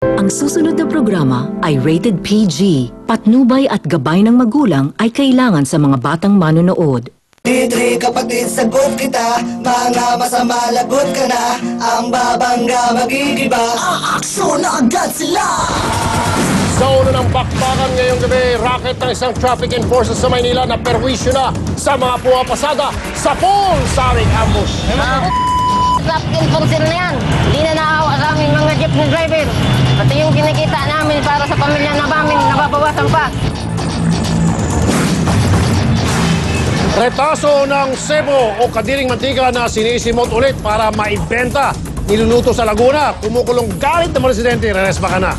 Ang susunod na programa ay rated PG. Patnubay at gabay ng magulang ay kailangan sa mga batang manonood. Didri kapatid, sagot kita. Mga masama, lagot ka na. Ang babangga, magigiba. Aaksyon na agad sila. Sa ulo ng bakbakan ngayong gabi, racket ng isang traffic enforcer sa Maynila na perwisyo na sa mga pumapasada sa full-saring ambush. Traffic enforcer na yan. Hindi na naawa sa aming mga jeepney driver. Pati yung kinikita namin para sa pamilya na namin, nababawasan pa. Retaso ng sebo o kadiring mantika na sinisimot ulit para maibenta. Niluluto sa Laguna, kumukulong galit ng mga residente, rerespa ka na.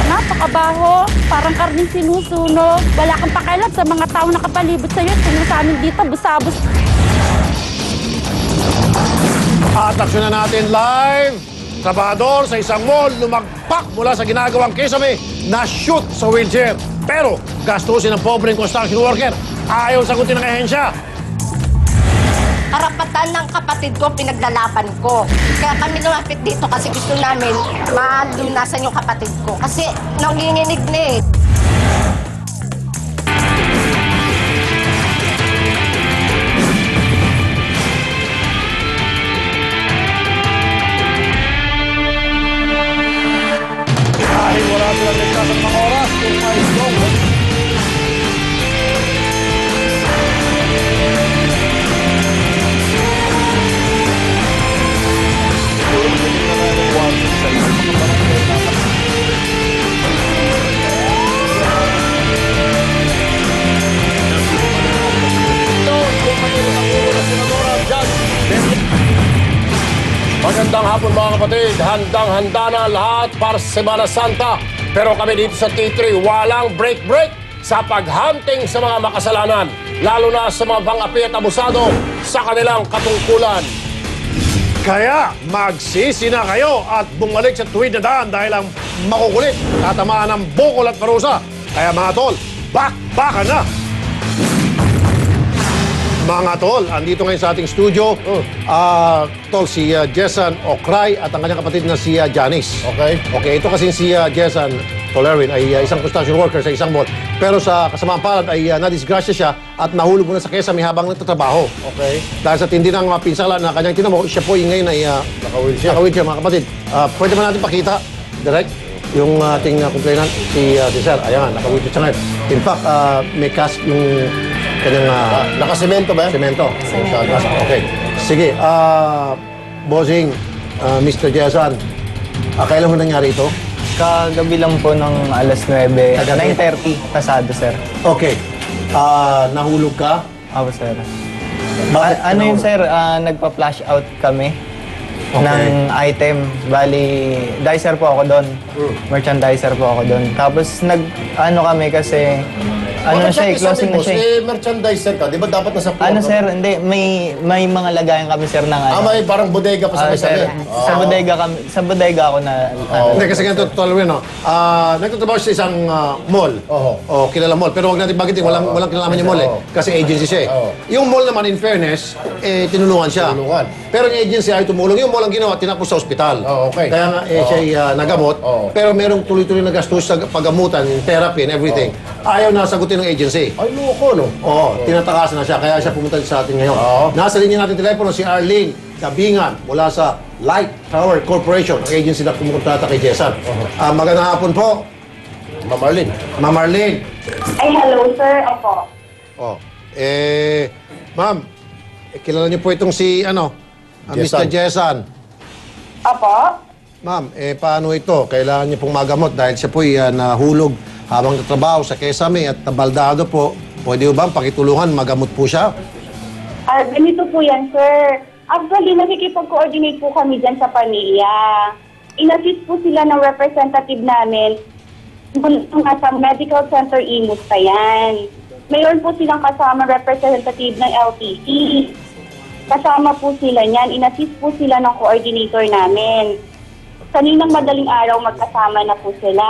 Napakabaho, parang karning sinusunog. Wala kang pakialam sa mga tao na kapalibot sa'yo. Tingnan sa amin dito, busabos. At aksyon na natin live. Trabahador sa isang mall lumagpak mula sa ginagawang kisame na shoot sa wheelchair. Pero gastusin ng pobreng construction worker. Ayaw sagutin ng ahensya. Karapatan ng kapatid ko, pinaglalaban ko. Kaya kami lumapit dito kasi gusto namin malunasan yung kapatid ko. Kasi nanginginig na eh. Dahil wala silang ligtas at mga oras kung may gong. Magandang hapon mga kapatid, handang-handa na lahat para sa Semana Santa. Pero kami dito sa T3, walang break-break sa paghunting sa mga makasalanan, lalo na sa mga bangapi at abusado sa kanilang katungkulan. Kaya magsisi na kayo at bumalik sa tuwid na daan dahil ang makukulit, tatamaan ng bukol at parusa. Kaya mga tol, bakbakan na! Mga tol, andito ngayon sa ating studio, tol, si Jessan Ocray at ang kanyang kapatid na si Janice. Okay. Okay, ito kasi si Jessan Tolerwin ay isang construction worker sa isang mall. Pero sa kasamaang palad ay nadisgrasya siya at nahulog muna sa Quezon habang nagtatrabaho. Okay. Dahil sa tindi ng pinsala na kanyang tinamo, siya po ngayon ay naka-wheelchair, mga kapatid. Pwede ba natin pakita, direct, yung ating complainant, si Sir. Ayan, naka-wheelchair siya ngayon. In fact, may cast yung kanyang... Nakasemento ba yan? Semento. Okay. Sige, bossing, Mr. Jessan, kailan mo nangyari ito? Kagabi lang po ng alas 9, 9:30, pasado, sir. Okay. Nahulog ka? Ako, sir. Bakit Ano yun, nahulog? sir? Nagpa-flash out kami Okay. ng item. Bali, dicer po ako doon. Merchandiser po ako doon. Tapos, kami kasi... closing na siya. Merchandiser ka, di ba dapat nasa floor? Ano, sir? Hindi, may mga lagayan kami, sir, ng may parang bodega pa sa sir, may sa bodega ako na... Hindi, kasi ganito, Tolerwin, no? Nagtatrabaho siya sa isang mall. O, kilala mall. Pero huwag natin bagitin, walang kinalaman yung mall eh. Kasi agency siya eh. Yung mall naman, in fairness, tinulungan siya. Tinulungan. Pero yung agency ay tumulong. Yung mall ang ginawa, tinapos sa ospital. Okay. Kaya nga, siya nagamot. Pero merong tuloy-tuloy na gastos sa pagamutan, therapy and everything. Ayaw na sagutin ng agency. Ay, loko, no? Oo, tinatakasan na siya. Kaya siya pumunta sa atin ngayon. Nasa linya natin telepono si Arlene Gabingan mula sa Light Tower Corporation, ang agency na kumukontrata kay Jessan. Magandang hapon po, Ma'am Marlene. Ma'am Arlene. Ay, hello, sir. Opo. Ma'am, kilala niyo po itong si, Mr. Jessan. Opo. Ma'am, paano ito? Kailangan niyo pong magamot dahil siya po'y nahulog habang nagtatrabaho sa Quezon at nabaldado po. Pwede ba pakitulungan, magamot po siya? Ganito po yan, sir. Actually, nakikipag-coordinate po kami dyan sa pamilya. In-assist po sila ng representative namin mula sa Medical Center Imus pa yan. Mayroon po silang kasama representative ng LTC. Kasama po sila niyan. In-assist po sila ng coordinator namin. Kaninang madaling araw magkasama na po sila.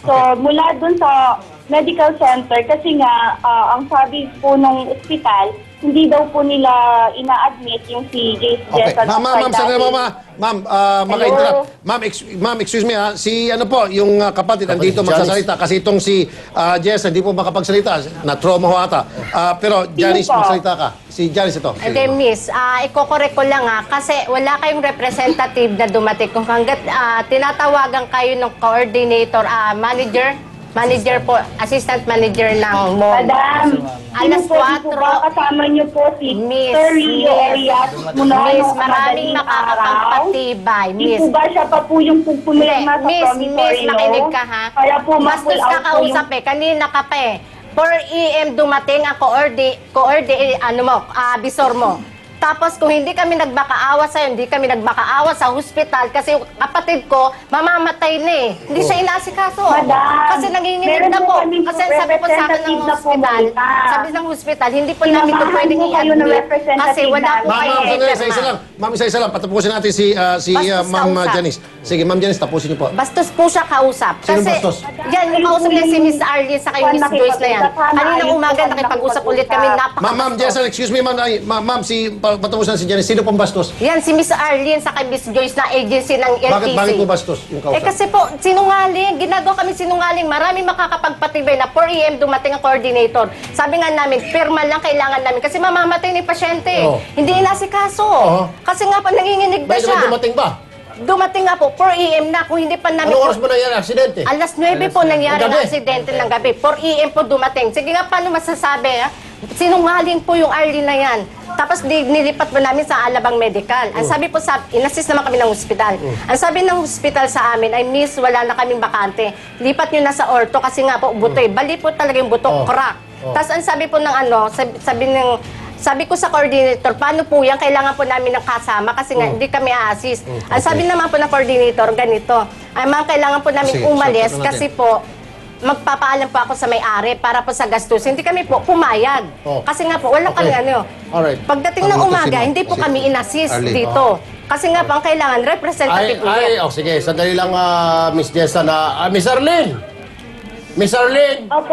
So, mula dun sa medical center kasi nga ang sabi po nung ospital, hindi daw po nila ina-admit yung si Okay. Jason. Ma'am, sandali mo, ma'am, maka-interrupt. Ma'am, excuse me ha. Si ano po, yung kapatid andito Janice. magsasalita. Kasi itong si Jess, hindi po makapagsalita. Na-trauma ho ata. Pero Janice, po? magsalita ka. Si Janice ito. And then, miss, iko-correct ko lang kasi wala kayong representative na dumating. Kung hanggat tinatawagan kayo ng coordinator, manager po, assistant manager ng mall. Madam, Alas sino po, di po 4. ba kasama niyo po si Miss, Sir Rio Arias mula Miss, nung maraming madaling araw? makakapagpatibay, Di miss. po ba siya pa po yung pupumirma sa Miss, promissory makinig note? ka ha. Kaya po Bastos ma-pull ka out po kausap yung... kanina ka pa 4 AM dumating ang bisor mo. Tapos kung hindi kami nagmakaawa sa'yo, hindi kami nagmakaawa sa hospital kasi yung kapatid ko, mamamatay na eh. Hindi siya inasikaso. Madam, Kasi nanginginig meron na po po. kaming Kasi sabi po sa akin ng representative na hospital, pumunta. sabi ng hospital, hindi po namin ito Sinamahan pwedeng mo kayo ng i-admit representative kasi wala po namin. kayo Ma'am, sandali, isa interna. lang. Ma'am, isa lang. Patapusin natin si Bastos Ma'am kausap. Janice. Sige, Ma'am Janice, tapusin niyo po. Bastos po siya kausap. Sino bastos? Yan, yung kausap niya si Miss Arlene sa kay Miss Joyce na yan. Kaninang umaga nakipag-usap ulit kami, Ma'am Jessa, excuse me, ma'am, patapusin si Janice. Sino pong bastos? Yan, si Miss Arlene sa kay Miss Joyce na agency ng LTC. Bakit po bastos yung kausap? Kasi po, sinungaling. Ginagawa kami sinungaling. Marami makakapagpatibay na 4 AM dumating ang coordinator. Sabi nga namin, pirma lang kailangan namin kasi mamamatay ni pasyente. Oo. Hindi inasikaso. Oo. Kasi nga pa nanginginig na Bakit siya. naman dumating ba? Dumating nga po, 4 AM na. Kung hindi pa namin... Anong oras ba nangyari ang aksidente? Alas 9 po nangyari Ng ang gabi? aksidente ng gabi. 4 AM po dumating. Sige nga, paano masasabi? Sinungaling po yung Arlene na yan. Tapos nilipat po namin sa Alabang Medical. Ang sabi po, inassist naman kami ng hospital. Ang sabi ng hospital sa amin ay, Miss, wala na kaming bakante. Lipat nyo na sa orto kasi nga po, buto eh. Bali po talaga yung buto, crack. Tapos ang sabi po ng sabi ko sa coordinator, paano po yan? Kailangan po namin ng kasama kasi nga hindi kami a-assist. Ang sabi naman po ng coordinator, ganito, ay ma'am, kailangan po namin Sige, umalis sagutin natin. kasi po, magpapaalam po ako sa may-ari para po sa gastos. Hindi kami po pumayag. Oh. Kasi nga po, wala Okay. kami ano. Alright. Pagdating ng Ano to, umaga, si hindi po Ma'am? kami inassist Arlene. dito. Kasi nga po, ang kailangan, representative ulit. Sige, sandali lang, Miss Jessa na, Miss Arlene! Miss Arlene! Opo,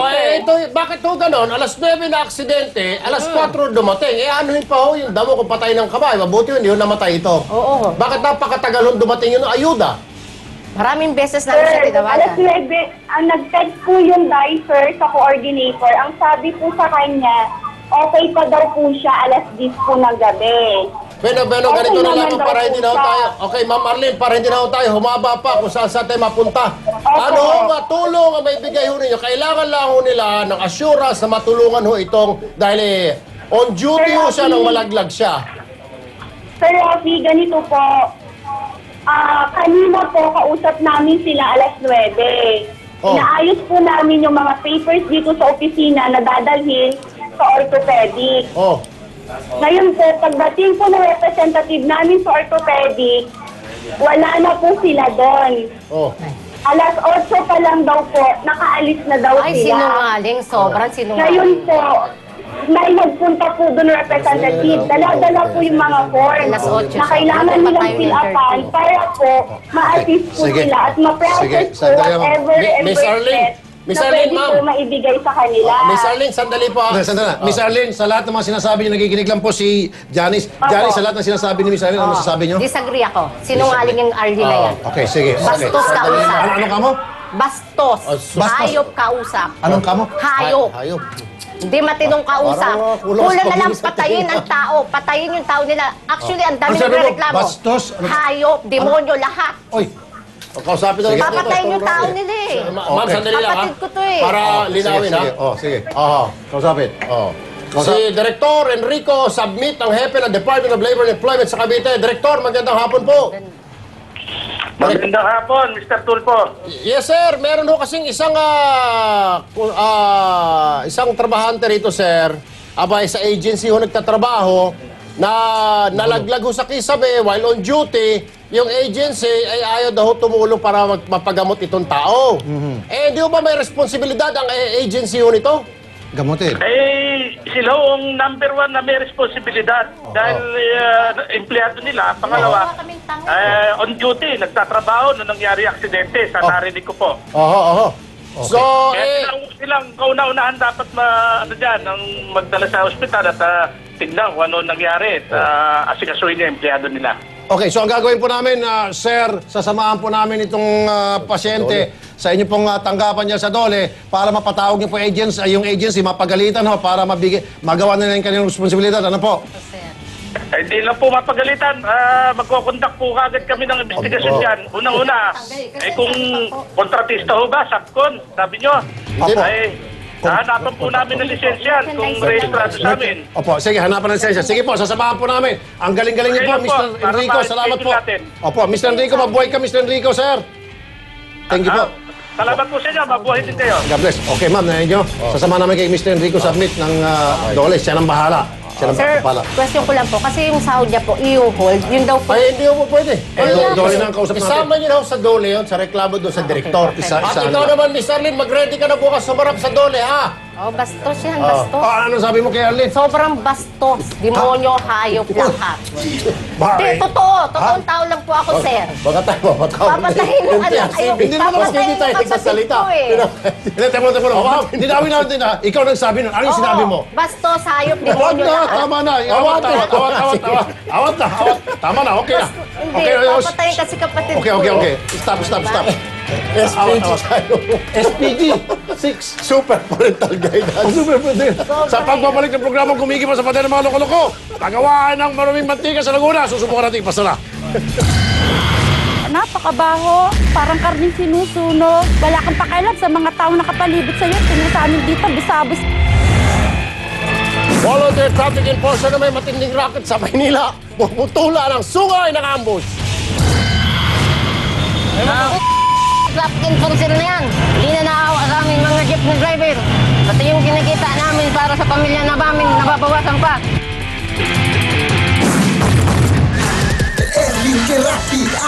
sir. Ito, bakit ho ganon? Alas 9 na aksidente, alas 4 dumating. Anuhin pa ho yung damo kung patay ng kamay. Mabuti yun, hindi ho namatay ito. Oo. Bakit napakatagal ho dumating yun ng ayuda? Maraming beses namin siya Sir, alas tinawagan. 9, ang nag-text po yung dicer sa coordinator. Ang sabi po sa kanya, okay pa daw po siya alas 10 po ng gabi. Beno, Okay ganito na lang naman para daw hindi po na ho siya. tayo. Okay, Ma'am Arlene, para hindi na ho tayo humaba pa kung saan tayo mapunta. Ano ho nga tulong ang may bigay ho ninyo? Kailangan lang ho nila ng assurance na matulungan ho itong dahil on duty ho siya nang malaglag siya. Sir Rafi, ganito po. Kanina po, kausap namin sila alas 9. Oh. Inaayos po namin yung mga papers dito sa opisina na dadalhin sa orthopedic. Oh. Ngayon po, pagdating po ng representative namin sa orthopedic, wala na po sila doon. Oh. Alas 8 pa lang daw po, nakaalis na daw Ay, sila. sinungaling. Sobrang Ngayon sinungaling. po, may nagpunta po doon representative. Dala-dala po yung mga forms Alas 8, na kailangan so, nilang tayo ng fill upan 30. para po ma-assist po Sige. sila at ma-process Sige, po sandali lang. whatever Miss Arlene, Miss na Arlene, pwede ma'am. po maibigay sa kanila. Miss Arlene, sandali po. Sandali. Miss Arlene, sa lahat ng mga sinasabi niyo, nakikinig lang po si Janice. Janice, sa lahat ng sinasabi ni Miss Arlene, ano masasabi niyo? Disagree ako. Sinungaling yung Arlene na yan. Okay, sige. Okay. Bastos ka Sandali. usap. Ano ka mo? Bastos. Bastos. Hayop kausap. Anong ka mo? Hayop. Hayop. Hindi matinong kausap. Parang kulang Kulang sa na lang pabilis sa patayin tingin. ang tao. Patayin yung tao nila. Actually, ang dami Ano sabi mo? nagreklamo. Bastos? Ano? Hayop, demonyo, lahat. Oy, Kausapin na lang. Papatayin yung tao nila eh. Ma'am, sandali lang ha. Kapatid ko to eh. Para linawin ha. sige. Oh, sige. Aha. Kausapin. Oh. Si Director Enrico Submit, ang hepe ng Department of Labor and Employment sa Cavite. Director, magandang hapon po. Magandang hapon, Mr. Tulfo. Yes sir, meron ho kasing isang isang trabahante rito sir, abay sa agency ho nagtatrabaho na nalaglag ho sa kisabe while on duty, yung agency ay ayaw daw ho tumulong para mapagamot itong tao. Eh, di ho ba may responsibilidad ang agency ho nito? Gamutin. Eh, sila ang number 1 na may responsibilidad dahil empleyado nila. Pangalawa, Wala kaming tanga. on duty, nagtatrabaho nung nangyari aksidente sa narinig ko po. Oho. So, Kaya silang kauna-unahan dapat ang magdala sa ospital at tignan kung ano nangyari at asikasuhin yung empleyado nila. Okay, so ang gagawin po namin, sir, sasamahan po namin itong pasyente sa inyo pong tanggapan niya sa Dole para mapatawag niyo po yung agency, mapagalitan ho, para magawa na yung kanilang responsibilidad. Ano po? Hindi lang po mapagalitan. Magkoconduct po kagad kami ng investigasyon dyan. Unang-una, kung kontratista ho ba, SAPCON, sabi nyo, hanapan po namin ng lisensya kung rehistrado sa amin. Opo, sige, hanapan ng lisensya. Sige po, sasamahan po namin. Ang galing-galing niyo po, Okay lang po, Mr. para Enrico. Salamat po. natin. Opo, Mr. Enrico, mabuhay ka, Mr. Enrico, sir. Thank you po. Salamat po sa inyo. Mabuhay din kayo. God bless. Okay, ma'am, narinig nyo. Sasama namin kay Mr. Enrico Submit ng Dole. Siya nang bahala. Siya nang Sir, bahala. question ko lang po, kasi yung sahod niya po, i-hold, yun daw po. ay, hindi mo pwede. Dole na ang kausap Isama natin. niyo na sa Dole yun, sa reklamo doon sa direktor. Isa, At isa, ikaw ano? naman, Miss Arlene, mag-ready ka na bukas sumarap sa Dole, ha? Oh, bastos yan, bastos. Ano sabi mo kay Arlene? Sobrang bastos. Demonyo, hayop, lahat. Hindi, Bakit? totoo. Totoong tao lang po ako, sir. Baka tayo mapatawag. Papatayin mo, anak kayo. Hindi naman kasi hindi tayo Papatayin mo nagsasalita. kapatid ko, eh. Hindi, temo. Hindi namin natin ha. Ikaw nagsabi nun. Ano yung sinabi mo? Bastos, hayop, Awat demonyo, na, lahat. tama na. Awat na. Tama na, okay na. Hindi, papatayin kasi kapatid ko. Okay. Stop. SPG tayo. SPG 6. Super Parental Guidance. Super pwede. Sa pagbabalik ng programang Kumikipa sa Pader ng mga loko-loko, pagawaan ng maruming mantika sa Laguna, susubukan natin ipasara. Napakabaho, parang karning sinusunog. Wala kang pakialam sa mga taong nakapalibot sa'yo. Tingnan sa amin dito, busabos. Volunteer traffic enforcer na may matinding racket sa Maynila. Puputula ng sungay ng ambush. Traffic enforcer na yan. Hindi na naawa sa aming mga jeep na driver. Pati yung kinikita namin para sa pamilya na namin, nababawasan pa. Enrique Rafi